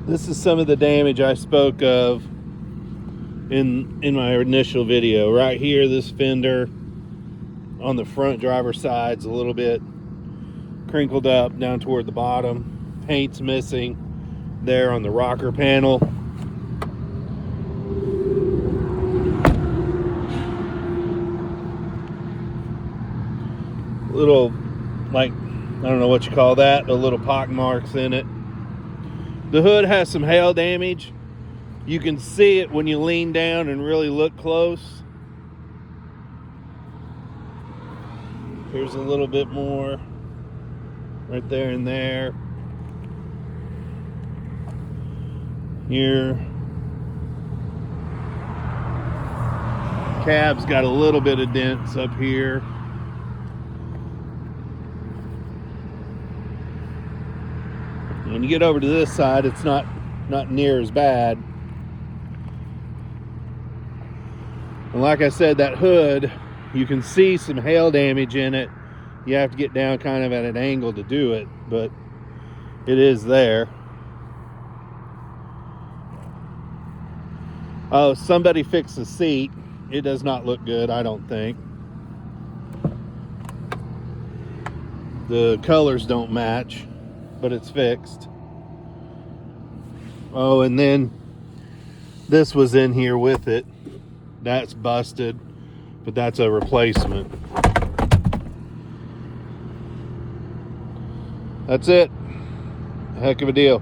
This is some of the damage I spoke of in my initial video. Right here, this fender on the front driver's side's a little bit crinkled up down toward the bottom. Paint's missing there on the rocker panel. Little, like, I don't know what you call that, the little pock marks in it. The hood has some hail damage. You can see it when you lean down and really look close. Here's a little bit more right there and there. Here. Cab's got a little bit of dents up here. When you get over to this side, it's not near as bad. And like I said, that hood, you can see some hail damage in it. You have to get down kind of at an angle to do it, but it is there. Oh, somebody fixed the seat. It does not look good, I don't think. The colors don't match, but it's fixed. Oh, and then this was in here with it. That's busted, but that's a replacement. That's it. Heck of a deal.